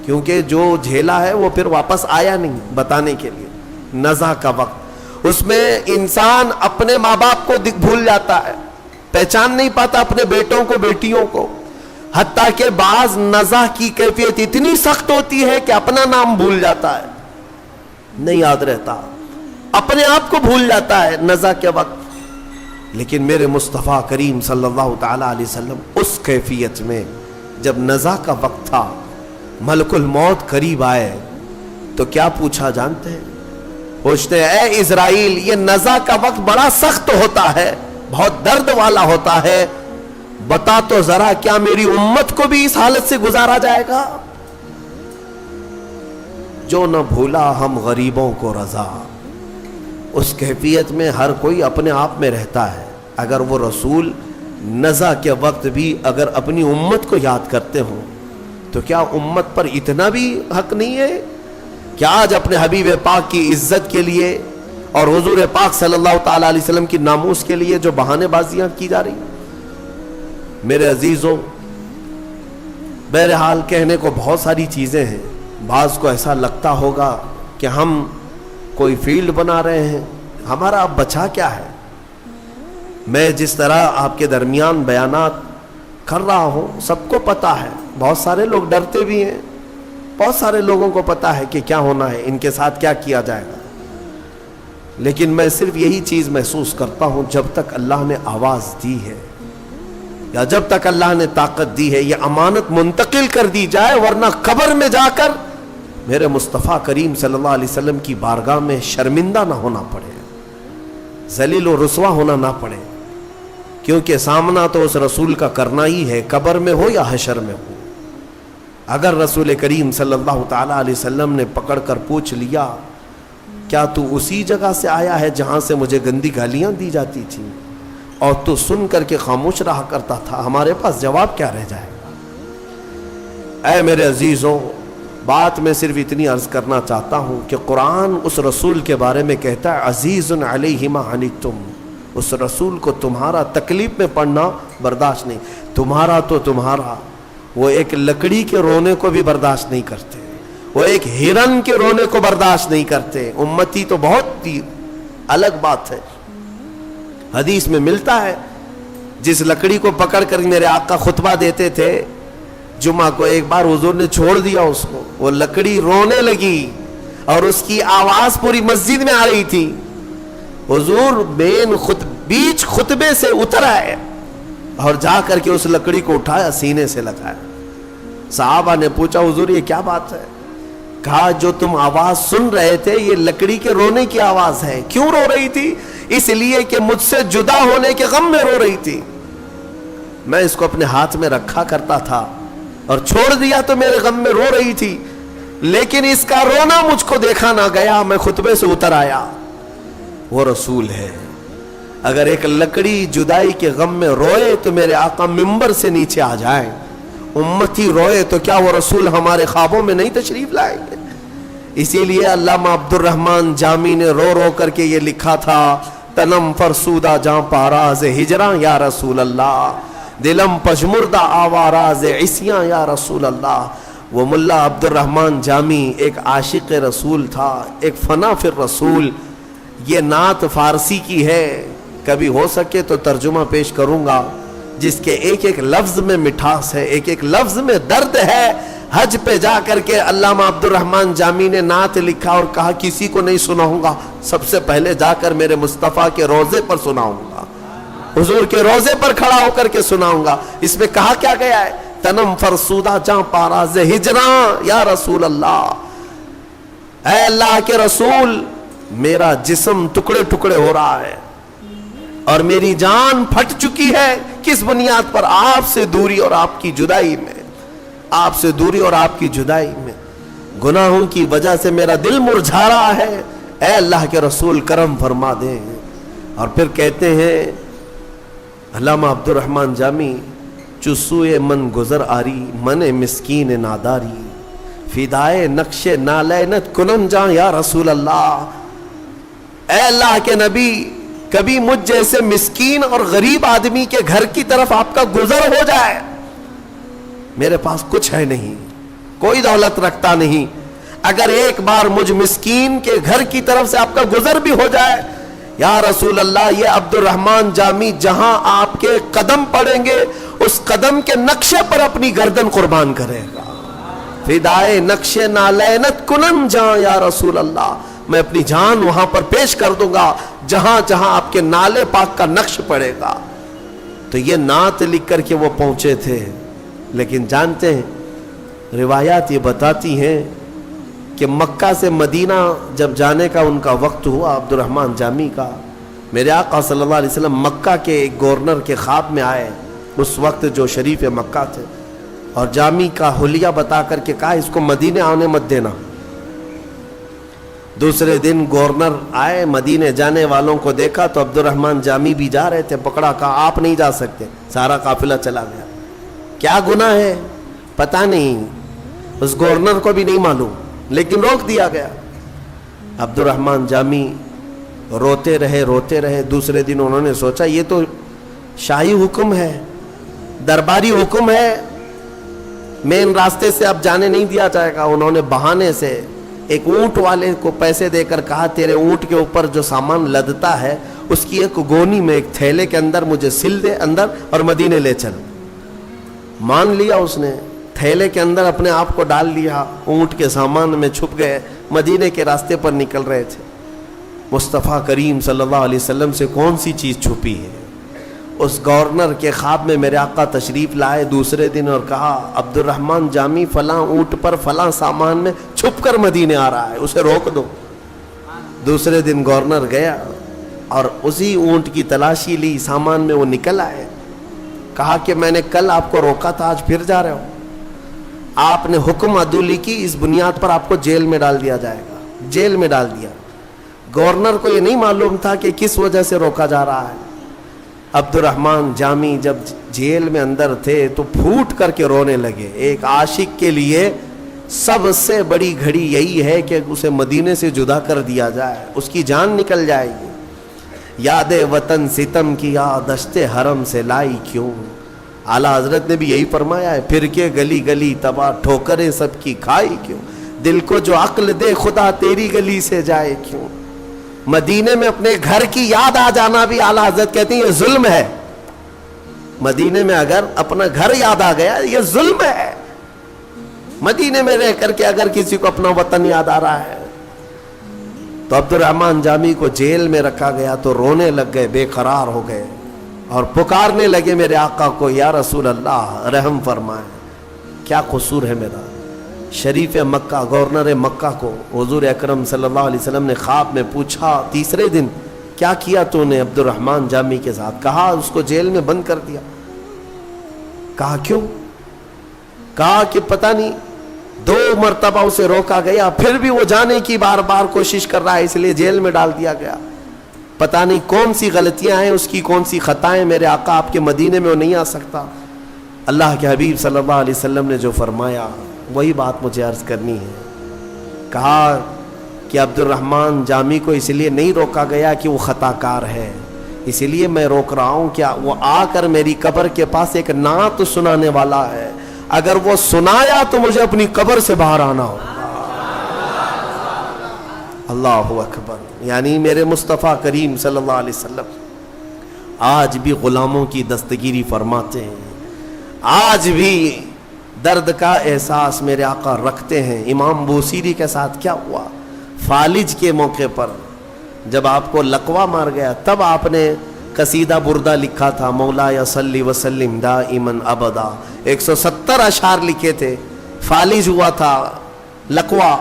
کیونکہ جو جھیلا ہے وہ پھر واپس آیا نہیں بتانے کے لیے. نزع کا وقت، اس میں انسان اپنے ماں باپ کو بھول جاتا ہے، پہچان نہیں پاتا اپنے بیٹوں کو بیٹیوں کو، حتیٰ کہ بعض نزع کی کیفیت اتنی سخت ہوتی ہے کہ اپنا نام بھول جاتا ہے، نہیں یاد رہتا، اپنے آپ کو بھول جاتا ہے نزع کے وقت. لیکن میرے مصطفیٰ کریم صلی اللہ تعالی علیہ وسلم اس کیفیت میں جب نزع کا وقت تھا، ملک الموت قریب آئے تو کیا پوچھا جانتے ہیں؟ پوچھتے ہیں اے اسرائیل، یہ نزع کا وقت بڑا سخت ہوتا ہے، بہت درد والا ہوتا ہے، بتا تو ذرا کیا میری امت کو بھی اس حالت سے گزارا جائے گا؟ جو نہ بھولا ہم غریبوں کو رضا. اس کیفیت میں ہر کوئی اپنے آپ میں رہتا ہے. اگر وہ رسول نزع کے وقت بھی اگر اپنی امت کو یاد کرتے ہوں تو کیا امت پر اتنا بھی حق نہیں ہے کہ آج اپنے حبیب پاک کی عزت کے لیے اور حضور پاک صلی اللہ تعالی علیہ وسلم کی ناموس کے لیے جو بہانے بازیاں کی جا رہی؟ میرے عزیزوں، بہرحال کہنے کو بہت ساری چیزیں ہیں. بعض کو ایسا لگتا ہوگا کہ ہم کوئی فیلڈ بنا رہے ہیں، ہمارا اب بچا کیا ہے؟ میں جس طرح آپ کے درمیان بیانات کر رہا ہوں سب کو پتا ہے، بہت سارے لوگ ڈرتے بھی ہیں، بہت سارے لوگوں کو پتا ہے کہ کیا ہونا ہے، ان کے ساتھ کیا کیا جائے گا. لیکن میں صرف یہی چیز محسوس کرتا ہوں، جب تک اللہ نے آواز دی ہے یا جب تک اللہ نے طاقت دی ہے، یہ امانت منتقل کر دی جائے، ورنہ قبر میں جا کر میرے مصطفیٰ کریم صلی اللہ علیہ وسلم کی بارگاہ میں شرمندہ نہ ہونا پڑے، ذلیل و رسوا ہونا نہ پڑے. کیونکہ سامنا تو اس رسول کا کرنا ہی ہے، قبر میں ہو یا حشر میں ہو. اگر رسول کریم صلی اللہ تعالی علیہ وسلم نے پکڑ کر پوچھ لیا کیا تو اسی جگہ سے آیا ہے جہاں سے مجھے گندی گالیاں دی جاتی تھیں اور تو سن کر کے خاموش رہا کرتا تھا، ہمارے پاس جواب کیا رہ جائے گا؟ اے میرے عزیزوں، بات میں صرف اتنی عرض کرنا چاہتا ہوں کہ قرآن اس رسول کے بارے میں کہتا ہے عزیز علیہ ما عنتم. اس رسول کو تمہارا تکلیف میں پڑنا برداشت نہیں. تمہارا تو تمہارا، وہ ایک لکڑی کے رونے کو بھی برداشت نہیں کرتے، وہ ایک ہرن کے رونے کو برداشت نہیں کرتے. امتی تو بہت الگ بات ہے. حدیث میں ملتا ہے جس لکڑی کو پکڑ کر میرے آقا خطبہ دیتے تھے جمعہ کو، ایک بار حضور نے چھوڑ دیا اس کو، وہ لکڑی رونے لگی اور اس کی آواز پوری مسجد میں آ رہی تھی. حضور بیچ خطبے سے اتر آئے اور جا کر کے اس لکڑی کو اٹھایا، سینے سے لگایا. صحابہ نے پوچھا حضور یہ کیا بات ہے؟ کہا جو تم آواز سن رہے تھے یہ لکڑی کے رونے کی آواز ہے. کیوں رو رہی تھی؟ اس لیے کہ مجھ سے جدا ہونے کے غم میں رو رہی تھی. میں اس کو اپنے ہاتھ میں رکھا کرتا تھا اور چھوڑ دیا تو میرے غم میں رو رہی تھی، لیکن اس کا رونا مجھ کو دیکھا نہ گیا، میں خطبے سے اتر آیا. وہ رسول ہے. اگر ایک لکڑی جدائی کے غم میں روئے تو میرے آقا ممبر سے نیچے آ جائیں. امتی روئے تو کیا وہ رسول ہمارے خوابوں میں نہیں تشریف لائیں گے؟ اسی لیے علامہ عبد الرحمن جامی نے رو رو کر کے یہ لکھا تھا، تنم فرسودہ جاں پاراز ہجراں یا رسول اللہ، دلم پشمردہ آواراز عصیاں یا رسول اللہ. وہ ملا عبد الرحمن جامی ایک عاشق رسول تھا، ایک فنا فی الرسول. یہ نعت فارسی کی ہے، کبھی ہو سکے تو ترجمہ پیش کروں گا، جس کے ایک ایک لفظ میں مٹھاس ہے، ایک ایک لفظ میں درد ہے. حج پہ جا کر کے علامہ عبد الرحمن جامی نے نعت لکھا اور کہا کسی کو نہیں سناؤں گا، سب سے پہلے جا کر میرے مصطفیٰ کے روضے پر سناؤں گا، حضور کے روضے پر کھڑا ہو کر کے سناؤں گا. اس میں کہا کیا گیا ہے؟ تنم فرسودہ جاں پاراز ہجراں یا رسول اللہ. اے اللہ کے رسول، میرا جسم ٹکڑے ٹکڑے ہو رہا ہے اور میری جان پھٹ چکی ہے. کس بنیاد پر؟ آپ سے دوری اور آپ کی جدائی میں، آپ سے دوری اور آپ کی جدائی میں گناہوں کی وجہ سے میرا دل مرجھا رہا ہے. اے اللہ کے رسول کرم فرما دیں. اور پھر کہتے ہیں علامہ عبد الرحمن جامی، چسوئے من گزر آری من مسکین ناداری، فدائے نقش نالینت کنن جاں یا رسول اللہ. اے اللہ کے نبی، کبھی مجھ جیسے مسکین اور غریب آدمی کے گھر کی طرف آپ کا گزر ہو جائے. میرے پاس کچھ ہے نہیں، کوئی دولت رکھتا نہیں. اگر ایک بار مجھ مسکین کے گھر کی طرف سے آپ کا گزر بھی ہو جائے, یا رسول اللہ یہ عبد الرحمن جامی جہاں آپ کے قدم پڑیں گے اس قدم کے نقشے پر اپنی گردن قربان کرے گا. فدائے نقش نالینت کنن جہاں یا رسول اللہ, میں اپنی جان وہاں پر پیش کر دوں گا جہاں جہاں آپ کے نالے پاک کا نقش پڑے گا. تو یہ نعت لکھ کر کے وہ پہنچے تھے. لیکن جانتے ہیں روایات یہ بتاتی ہیں کہ مکہ سے مدینہ جب جانے کا ان کا وقت ہوا عبد الرحمن جامی کا, میرے آقا صلی اللہ علیہ وسلم مکہ کے ایک گورنر کے خواب میں آئے اس وقت جو شریف مکہ تھے, اور جامی کا حلیہ بتا کر کے کہا اس کو مدینے آنے مت دینا. دوسرے دن گورنر آئے, مدینے جانے والوں کو دیکھا تو عبد الرحمن جامی بھی جا رہے تھے, پکڑا, کہا آپ نہیں جا سکتے. سارا قافلہ چلا گیا. کیا گناہ ہے پتہ نہیں, اس گورنر کو بھی نہیں معلوم, لیکن روک دیا گیا. عبد الرحمن جامی روتے رہے. دوسرے دن انہوں نے سوچا یہ تو شاہی حکم ہے, درباری حکم ہے, مین راستے سے اب جانے نہیں دیا جائے گا. انہوں نے بہانے سے ایک اونٹ والے کو پیسے دے کر کہا تیرے اونٹ کے اوپر جو سامان لدتا ہے اس کی ایک گونی میں ایک تھیلے کے اندر مجھے سل دے اندر اور مدینے لے چل. مان لیا اس نے, تھیلے کے اندر اپنے آپ کو ڈال لیا, اونٹ کے سامان میں چھپ گئے, مدینے کے راستے پر نکل رہے تھے. مصطفیٰ کریم صلی اللہ علیہ وسلم سے کون سی چیز چھپی ہے. اس گورنر کے خواب میں میرے آقا تشریف لائے دوسرے دن اور کہا عبد الرحمن جامی فلاں اونٹ پر فلاں سامان میں چھپ کر مدینے آ رہا ہے, اسے روک دو. دوسرے دن گورنر گیا اور اسی اونٹ کی تلاشی لی, سامان میں وہ نکل آئے. کہا کہ میں نے کل آپ کو روکا تھا, آج پھر جا رہے ہو. آپ نے حکم عدولی کی, اس بنیاد پر آپ کو جیل میں ڈال دیا جائے گا. جیل میں ڈال دیا. گورنر کو یہ نہیں معلوم تھا کہ کس وجہ سے روکا جا رہا ہے. عبد الرحمن جامی جب جیل میں اندر تھے تو پھوٹ کر کے رونے لگے. ایک عاشق کے لیے سب سے بڑی گھڑی یہی ہے کہ اسے مدینے سے جدا کر دیا جائے, اس کی جان نکل جائے گی. یاد وطن ستم کی دشت حرم سے لائی کیوں, اعلیٰ حضرت نے بھی یہی فرمایا ہے. پھر کے گلی گلی تباہ ٹھوکریں سب کی کھائی کیوں, دل کو جو عقل دے خدا تیری گلی سے جائے کیوں. مدینے میں اپنے گھر کی یاد آ جانا بھی اعلیٰ حضرت کہتے ہیں یہ ظلم ہے. مدینے میں اگر اپنا گھر یاد آ گیا یہ ظلم ہے. مدینے میں رہ کر کے اگر کسی کو اپنا وطن یاد آ رہا ہے. تو عبد الرحمن جامی کو جیل میں رکھا گیا تو رونے لگ گئے, بے قرار ہو گئے اور پکارنے لگے میرے آقا کو, یا رسول اللہ رحم فرمائیں, کیا قصور ہے میرا. شریف مکہ گورنر مکہ کو حضور اکرم صلی اللہ علیہ وسلم نے خواب میں پوچھا تیسرے دن کیا کیا تو نے عبد الرحمن جامی کے ساتھ. کہا اس کو جیل میں بند کر دیا. کہا کیوں؟ کہا کہ پتہ نہیں 2 مرتبہ اسے روکا گیا, پھر بھی وہ جانے کی بار بار کوشش کر رہا ہے, اس لیے جیل میں ڈال دیا گیا. پتہ نہیں کون سی غلطیاں ہیں اس کی, کون سی خطائیں. میرے آقا آپ کے مدینے میں وہ نہیں آ سکتا. اللہ کے حبیب صلی اللہ علیہ وسلم نے جو فرمایا وہی بات مجھے عرض کرنی ہے. کہا کہ عبد الرحمن جامی کو اس لیے نہیں روکا گیا کہ وہ خطا کار ہے, اسی لیے میں روک رہا ہوں کیا وہ آ کر میری قبر کے پاس ایک نعت سنانے والا ہے, اگر وہ سنایا تو مجھے اپنی قبر سے باہر آنا ہوگا. اللہ اکبر. یعنی میرے مصطفیٰ کریم صلی اللہ علیہ وسلم آج بھی غلاموں کی دستگیری فرماتے ہیں, آج بھی درد کا احساس میرے آقا رکھتے ہیں. امام بوسیری کے ساتھ کیا ہوا, فالج کے موقع پر جب آپ کو لقوہ مار گیا تب آپ نے قصیدہ بردہ لکھا تھا, مولا یا صلی وسلم دائما ابدا. 170 اشعار لکھے تھے. فالج ہوا تھا لقوہ,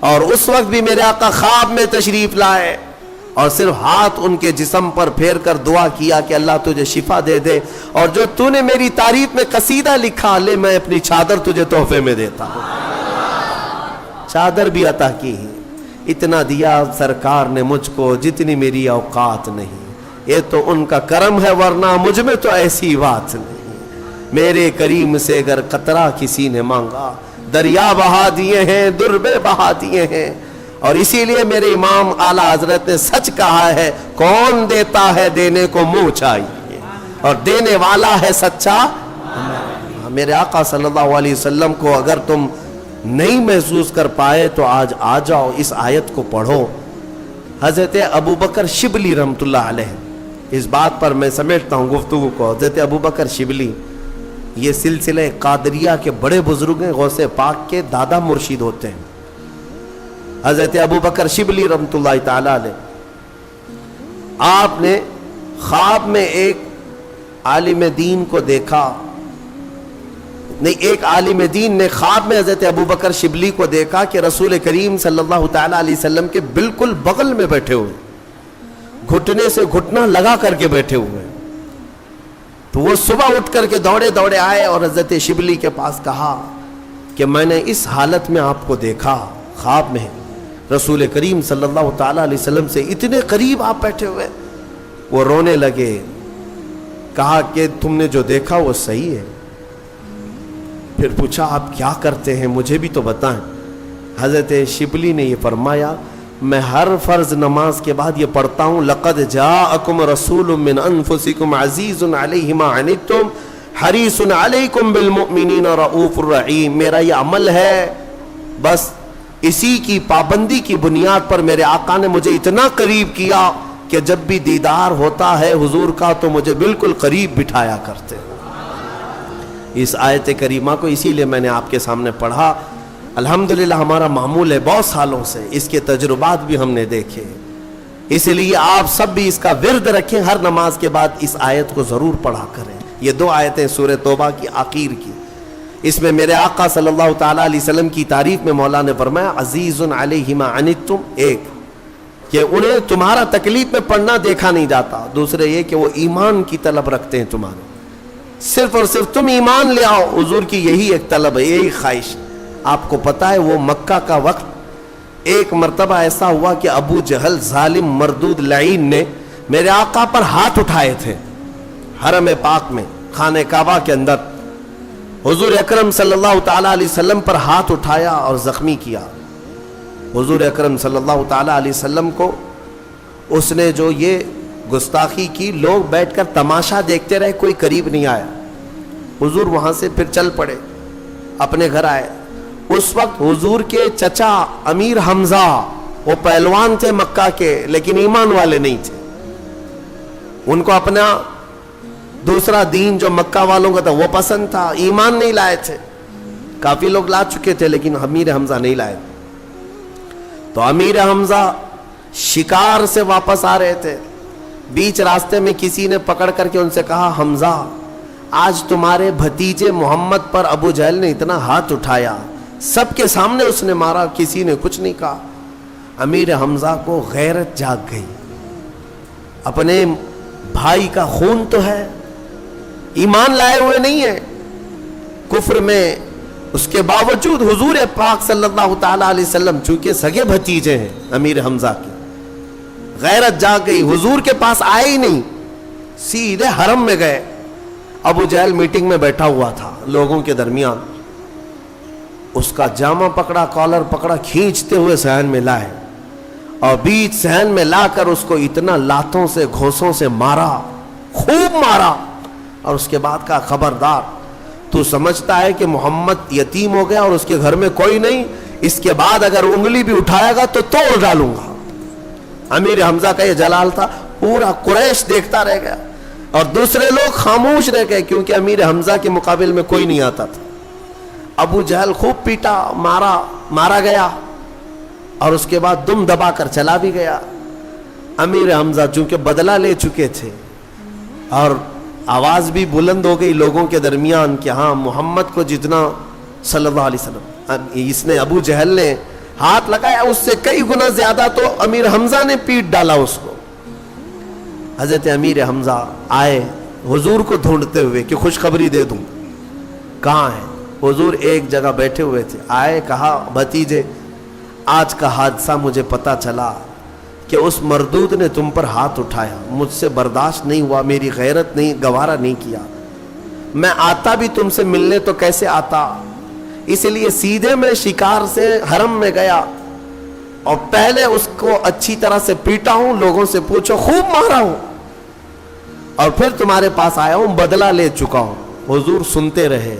اور اس وقت بھی میرے آقا خواب میں تشریف لائے اور صرف ہاتھ ان کے جسم پر پھیر کر دعا کیا کہ اللہ تجھے شفا دے دے, اور جو تو نے میری تعریف میں قصیدہ لکھا لے میں اپنی چادر تجھے تحفے میں دیتا ہوں. چادر بھی عطا کی, اتنا دیا سرکار نے مجھ کو جتنی میری اوقات نہیں. یہ تو ان کا کرم ہے ورنہ مجھ میں تو ایسی بات نہیں. میرے کریم سے اگر قطرہ کسی نے مانگا دریا بہا دیے ہیں, دربے بہا دیے ہیں. اور اسی لیے میرے امام اعلیٰ حضرت نے سچ کہا ہے, کون دیتا ہے دینے کو منہ چاہیے, اور دینے والا ہے سچا. میرے آقا صلی اللہ علیہ وسلم کو اگر تم نہیں محسوس کر پائے تو آج آ جاؤ، اس آیت کو پڑھو۔ حضرت ابو بکر شبلی رحمۃ اللہ علیہ، اس بات پر میں سمیٹتا ہوں گفتگو کو، حضرت ابو بکر شبلی یہ سلسلہ قادریہ کے بڑے بزرگ ہیں، غوث پاک کے دادا مرشد ہوتے ہیں۔ حضرت ابو بکر شبلی رحمۃ اللہ تعالی علیہ، آپ نے خواب میں ایک عالم دین کو دیکھا، نہیں، ایک عالم دین نے خواب میں حضرت ابو بکر شبلی کو دیکھا کہ رسول کریم صلی اللہ تعالی علیہ وسلم کے بالکل بغل میں بیٹھے ہوئے، گھٹنے سے گھٹنا لگا کر کے بیٹھے ہوئے۔ تو وہ صبح اٹھ کر کے دوڑے دوڑے آئے اور حضرت شبلی کے پاس کہا کہ میں نے اس حالت میں آپ کو دیکھا خواب میں، رسول کریم صلی اللہ تعالی علیہ وسلم سے اتنے قریب آپ بیٹھے ہوئے۔ وہ رونے لگے، کہا کہ تم نے جو دیکھا وہ صحیح ہے؟ پھر پوچھا آپ کیا کرتے ہیں، مجھے بھی تو بتائیں۔ حضرت شبلی نے یہ فرمایا، میں ہر فرض نماز کے بعد یہ پڑھتا ہوں، لقد جاءکم رسول من انفسکم عزیز علیہ ما عنتم حریص علیکم بالمؤمنین رؤوف الرحیم۔ میرا یہ عمل ہے، بس اسی کی پابندی کی بنیاد پر میرے آقا نے مجھے اتنا قریب کیا کہ جب بھی دیدار ہوتا ہے حضور کا تو مجھے بالکل قریب بٹھایا کرتے۔ اس آیت کریمہ کو اسی لیے میں نے آپ کے سامنے پڑھا۔ الحمدللہ ہمارا معمول ہے بہت سالوں سے، اس کے تجربات بھی ہم نے دیکھے، اس لیے آپ سب بھی اس کا ورد رکھیں، ہر نماز کے بعد اس آیت کو ضرور پڑھا کریں۔ یہ دو آیتیں سورہ توبہ کی آخر کی، اس میں میرے آقا صلی اللہ تعالی علیہ وسلم کی تعریف میں مولا نے فرمایا عزیز علیہ ما عنتم، ایک کہ انہیں تمہارا تکلیف میں پڑھنا دیکھا نہیں جاتا، دوسرے یہ کہ وہ ایمان کی طلب رکھتے ہیں تمہارے، صرف اور صرف تم ایمان لے آؤ، حضور کی یہی ایک طلب ہے، یہی خواہش۔ آپ کو پتا ہے وہ مکہ کا وقت ایک مرتبہ ایسا ہوا کہ ابو جہل ظالم مردود لعین نے میرے آقا پر ہاتھ اٹھائے تھے حرم پاک میں، خانہ کعبہ کے اندر۔ حضور اکرم صلی اللہ تعالی علیہ وسلم پر ہاتھ اٹھایا اور زخمی کیا۔ حضور اکرم صلی اللہ تعالی علیہ وسلم کو اس نے جو یہ گستاخی کی، لوگ بیٹھ کر تماشا دیکھتے رہے، کوئی قریب نہیں آیا۔ حضور وہاں سے پھر چل پڑے، اپنے گھر آئے۔ اس وقت حضور کے چچا امیر حمزہ، وہ پہلوان تھے مکہ کے لیکن ایمان والے نہیں تھے، ان کو اپنا دوسرا دین جو مکہ والوں کا تھا وہ پسند تھا، ایمان نہیں لائے تھے۔ کافی لوگ لا چکے تھے لیکن امیر حمزہ نہیں لائے۔ تو امیر حمزہ شکار سے واپس آ رہے تھے، بیچ راستے میں کسی نے پکڑ کر کے ان سے کہا حمزہ آج تمہارے بھتیجے محمد پر ابو جہل نے اتنا ہاتھ اٹھایا، سب کے سامنے اس نے مارا، کسی نے کچھ نہیں کہا۔ امیر حمزہ کو غیرت جاگ گئی، اپنے بھائی کا خون تو ہے، ایمان لائے ہوئے نہیں ہے، کفر میں، اس کے باوجود حضور پاک صلی اللہ تعالی علیہ وسلم چونکہ سگے بھتیجے ہیں امیر حمزہ کے، غیرت جاگ گئی، حضور کے پاس آئے ہی نہیں، سیدھے حرم میں گئے۔ ابو جہل میٹنگ میں بیٹھا ہوا تھا لوگوں کے درمیان، اس کا جامہ پکڑا، کالر پکڑا، کھینچتے ہوئے صحن میں لائے اور بیچ صحن میں لا کر اس کو اتنا لاتوں سے گھوسوں سے مارا، خوب مارا، اور اس کے بعد کہا خبردار، تو سمجھتا ہے کہ محمد یتیم ہو گیا اور اس کے گھر میں کوئی نہیں، اس کے بعد اگر انگلی بھی اٹھائے گا تو توڑ ڈالوں گا۔ امیر حمزہ کا یہ جلال تھا، پورا قریش دیکھتا رہ گیا اور دوسرے لوگ خاموش رہ گئے کیونکہ امیر حمزہ کے مقابل میں کوئی نہیں آتا تھا۔ ابو جہل خوب پیٹا، مارا گیا اور اس کے بعد دم دبا کر چلا بھی گیا۔ امیر حمزہ چونکہ بدلہ لے چکے تھے اور آواز بھی بلند ہو گئی لوگوں کے درمیان کہ ہاں محمد کو جتنا صلی اللہ علیہ وسلم، اس نے ابو جہل نے ہاتھ لگایا اس سے کئی گنا زیادہ تو امیر حمزہ نے پیٹ ڈالا اس کو۔ حضرت امیر حمزہ آئے حضور کو ڈھونڈتے ہوئے کہ خوشخبری دے دوں، کہاں ہے؟ حضور ایک جگہ بیٹھے ہوئے تھے، آئے، کہا بھتیجے آج کا حادثہ مجھے پتا چلا کہ اس مردود نے تم پر ہاتھ اٹھایا، مجھ سے برداشت نہیں ہوا، میری غیرت نہیں، گوارا نہیں کیا، میں آتا بھی تم سے ملنے تو کیسے آتا، اس لیے سیدھے میں شکار سے حرم میں گیا اور پہلے اس کو اچھی طرح سے پیٹا ہوں، لوگوں سے پوچھو، خوب مارا ہوں، اور پھر تمہارے پاس آیا ہوں، بدلہ لے چکا ہوں۔ حضور سنتے رہے۔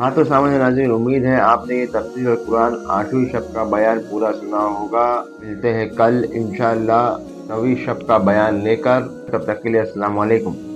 ہاں تو سامنے ناظرین، امید ہے آپ نے یہ تفسیر القرآن 8ویں شب کا بیان پورا سنا ہوگا۔ ملتے ہیں کل انشاءاللہ 9ویں شب کا بیان لے کر، تب تک کے لیے السلام علیکم۔